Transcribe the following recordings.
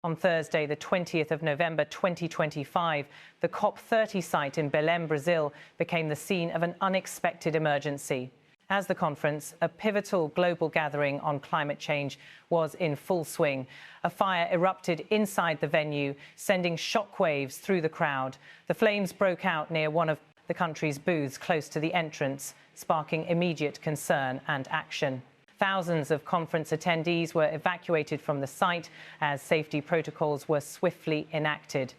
On Thursday, the 20th of November 2025, the COP30 site in Belém, Brazil, became the scene of an unexpected emergency. As the conference, a pivotal global gathering on climate change, was in full swing. A fire erupted inside the venue, sending shockwaves through the crowd. The flames broke out near one of the country's booths close to the entrance, sparking immediate concern and action. Thousands of conference attendees were evacuated from the site as safety protocols were swiftly enacted.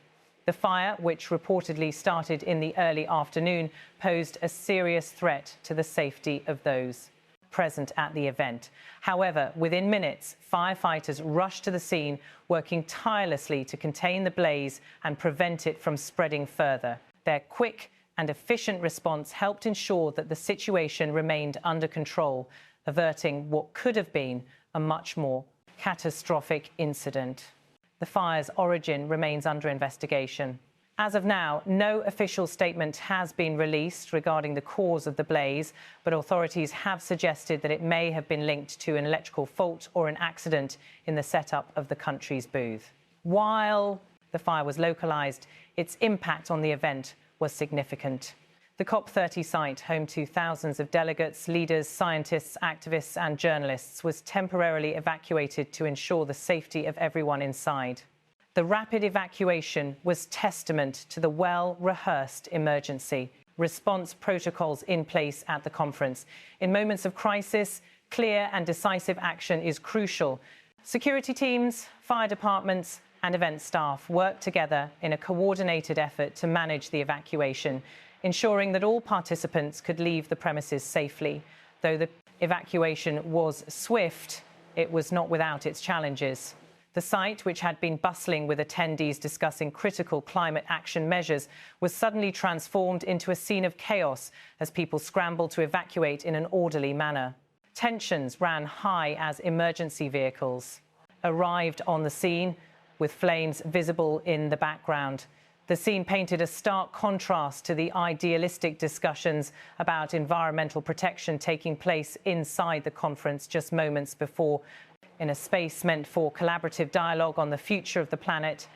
The fire, which reportedly started in the early afternoon, posed a serious threat to the safety of those present at the event. However, within minutes, firefighters rushed to the scene, working tirelessly to contain the blaze and prevent it from spreading further. Their quick and efficient response helped ensure that the situation remained under control, averting what could have been a much more catastrophic incident. The fire's origin remains under investigation. As of now, no official statement has been released regarding the cause of the blaze, but authorities have suggested that it may have been linked to an electrical fault or an accident in the setup of the country's booth. While the fire was localized, its impact on the event was significant. The COP30 site, home to thousands of delegates, leaders, scientists, activists and journalists, was temporarily evacuated to ensure the safety of everyone inside. The rapid evacuation was testament to the well-rehearsed emergency response protocols in place at the conference. In moments of crisis, clear and decisive action is crucial. Security teams, fire departments and event staff worked together in a coordinated effort to manage the evacuation, ensuring that all participants could leave the premises safely. Though the evacuation was swift, it was not without its challenges. The site, which had been bustling with attendees discussing critical climate action measures, was suddenly transformed into a scene of chaos as people scrambled to evacuate in an orderly manner. Tensions ran high as emergency vehicles arrived on the scene, with flames visible in the background. The scene painted a stark contrast to the idealistic discussions about environmental protection taking place inside the conference just moments before, in a space meant for collaborative dialogue on the future of the planet.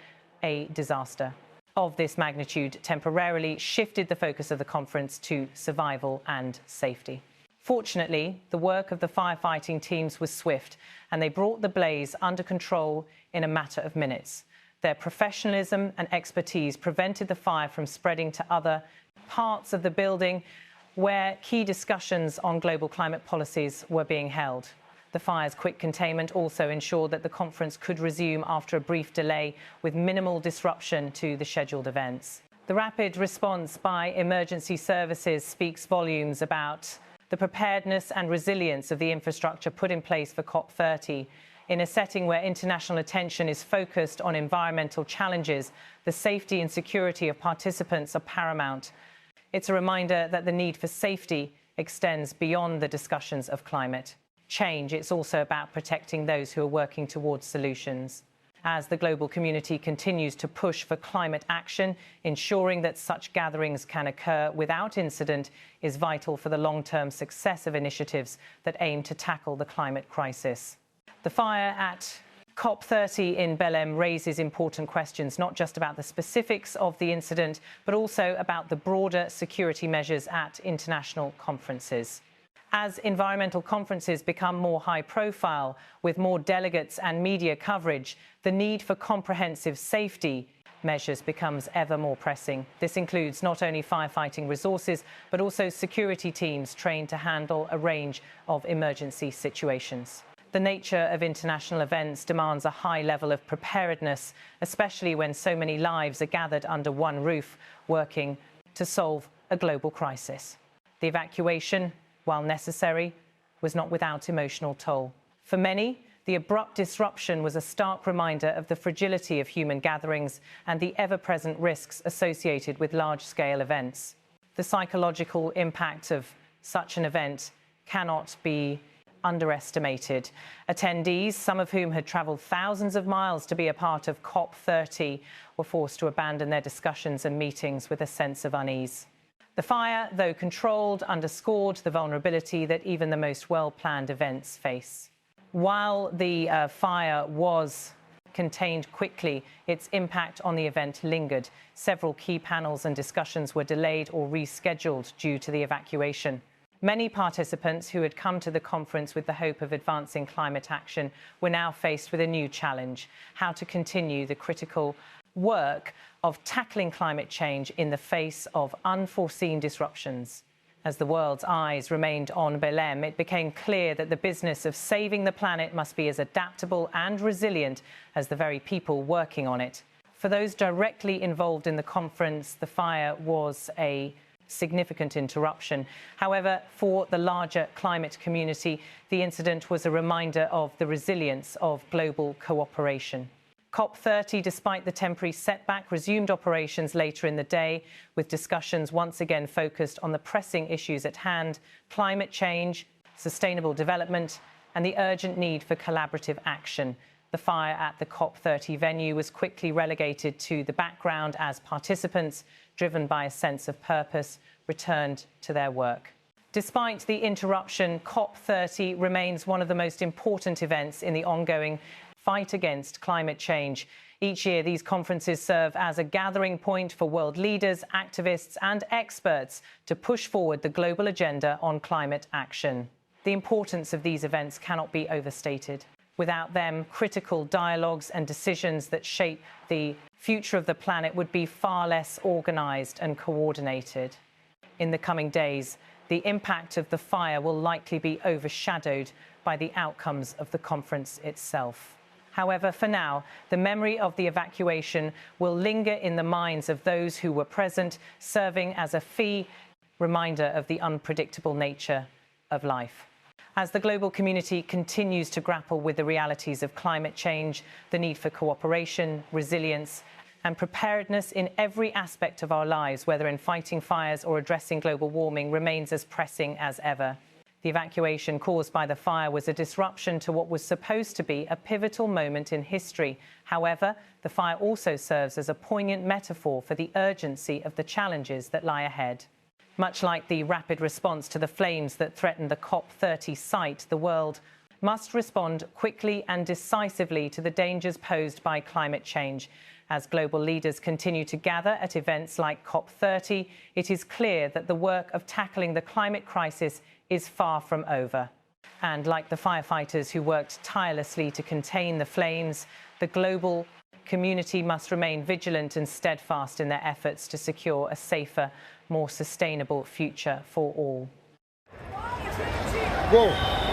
A disaster of this magnitude temporarily shifted the focus of the conference to survival and safety. Fortunately, the work of the firefighting teams was swift, and they brought the blaze under control in a matter of minutes. Their professionalism and expertise prevented the fire from spreading to other parts of the building where key discussions on global climate policies were being held. The fire's quick containment also ensured that the conference could resume after a brief delay with minimal disruption to the scheduled events. The rapid response by emergency services speaks volumes about the preparedness and resilience of the infrastructure put in place for COP30. In a setting where international attention is focused on environmental challenges, the safety and security of participants are paramount. It's a reminder that the need for safety extends beyond the discussions of climate change. It's also about protecting those who are working towards solutions. As the global community continues to push for climate action, ensuring that such gatherings can occur without incident is vital for the long-term success of initiatives that aim to tackle the climate crisis. The fire at COP30 in Belém raises important questions, not just about the specifics of the incident, but also about the broader security measures at international conferences. As environmental conferences become more high-profile, with more delegates and media coverage, the need for comprehensive safety measures becomes ever more pressing. This includes not only firefighting resources, but also security teams trained to handle a range of emergency situations. The nature of international events demands a high level of preparedness, especially when so many lives are gathered under one roof, working to solve a global crisis. The evacuation, while necessary, was not without emotional toll. For many, the abrupt disruption was a stark reminder of the fragility of human gatherings and the ever-present risks associated with large-scale events. The psychological impact of such an event cannot be underestimated. Attendees, some of whom had travelled thousands of miles to be a part of COP30, were forced to abandon their discussions and meetings with a sense of unease. The fire, though controlled, underscored the vulnerability that even the most well-planned events face. While the fire was contained quickly, its impact on the event lingered. Several key panels and discussions were delayed or rescheduled due to the evacuation. Many participants who had come to the conference with the hope of advancing climate action were now faced with a new challenge: how to continue the critical work of tackling climate change in the face of unforeseen disruptions. As the world's eyes remained on Belém, it became clear that the business of saving the planet must be as adaptable and resilient as the very people working on it. For those directly involved in the conference, the fire was a significant interruption. However, for the larger climate community, the incident was a reminder of the resilience of global cooperation. COP30, despite the temporary setback, resumed operations later in the day, with discussions once again focused on the pressing issues at hand: climate change, sustainable development, and the urgent need for collaborative action. The fire at the COP30 venue was quickly relegated to the background as participants, driven by a sense of purpose, returned to their work. Despite the interruption, COP30 remains one of the most important events in the ongoing fight against climate change. Each year, these conferences serve as a gathering point for world leaders, activists and experts to push forward the global agenda on climate action. The importance of these events cannot be overstated. Without them, critical dialogues and decisions that shape the future of the planet would be far less organised and coordinated. In the coming days, the impact of the fire will likely be overshadowed by the outcomes of the conference itself. However, for now, the memory of the evacuation will linger in the minds of those who were present, serving as a reminder of the unpredictable nature of life. As the global community continues to grapple with the realities of climate change, the need for cooperation, resilience, and preparedness in every aspect of our lives, whether in fighting fires or addressing global warming, remains as pressing as ever. The evacuation caused by the fire was a disruption to what was supposed to be a pivotal moment in history. However, the fire also serves as a poignant metaphor for the urgency of the challenges that lie ahead. Much like the rapid response to the flames that threatened the COP30 site, the world must respond quickly and decisively to the dangers posed by climate change. As global leaders continue to gather at events like COP30, it is clear that the work of tackling the climate crisis is far from over. And like the firefighters who worked tirelessly to contain the flames, the global community must remain vigilant and steadfast in their efforts to secure a safer, more sustainable future for all. Whoa.